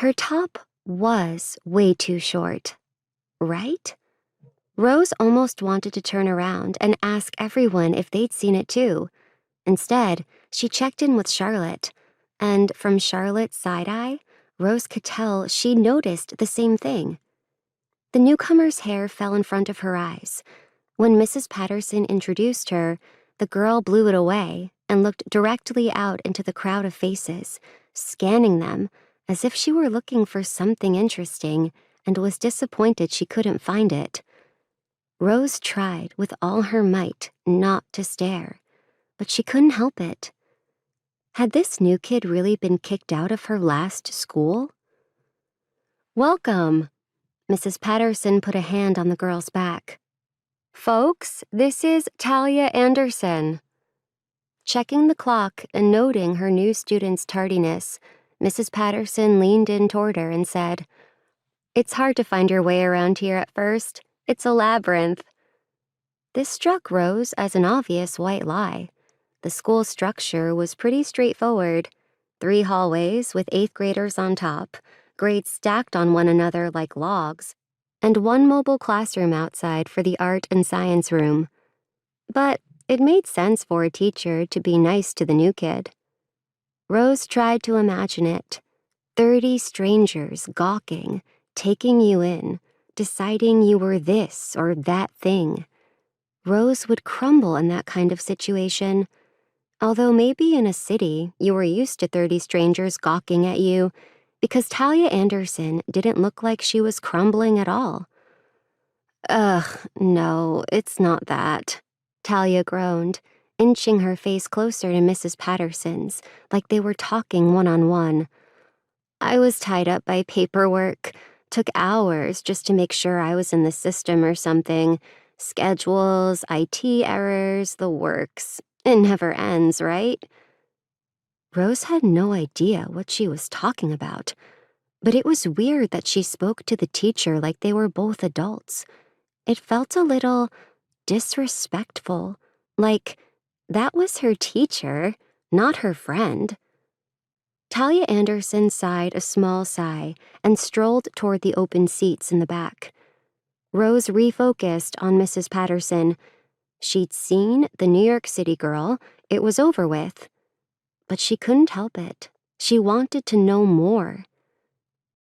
Her top was way too short, right? Rose almost wanted to turn around and ask everyone if they'd seen it too. Instead, she checked in with Charlotte, and from Charlotte's side eye, Rose could tell she noticed the same thing. The newcomer's hair fell in front of her eyes. When Mrs. Patterson introduced her, the girl blew it away and looked directly out into the crowd of faces, scanning them as if she were looking for something interesting and was disappointed she couldn't find it. Rose tried with all her might not to stare, but she couldn't help it. Had this new kid really been kicked out of her last school? "Welcome." Mrs. Patterson put a hand on the girl's back. "Folks, this is Talia Anderson." Checking the clock and noting her new student's tardiness, Mrs. Patterson leaned in toward her and said, "It's hard to find your way around here at first. It's a labyrinth." This struck Rose as an obvious white lie. The school structure was pretty straightforward. 3 hallways with 8th graders on top, grades stacked on one another like logs, and 1 mobile classroom outside for the art and science room. But it made sense for a teacher to be nice to the new kid. Rose tried to imagine it. 30 strangers gawking, taking you in, deciding you were this or that thing. Rose would crumble in that kind of situation. Although maybe in a city you were used to 30 strangers gawking at you, because Talia Anderson didn't look like she was crumbling at all. "Ugh, no, it's not that," Talia groaned, inching her face closer to Mrs. Patterson's, like they were talking one-on-one. "I was tied up by paperwork. Took hours just to make sure I was in the system or something. Schedules, IT errors, the works. It never ends, right?" Rose had no idea what she was talking about, but it was weird that she spoke to the teacher like they were both adults. It felt a little disrespectful, like that was her teacher, not her friend. Talia Anderson sighed a small sigh and strolled toward the open seats in the back. Rose refocused on Mrs. Patterson. She'd seen the New York City girl. It was over with. But she couldn't help it. She wanted to know more.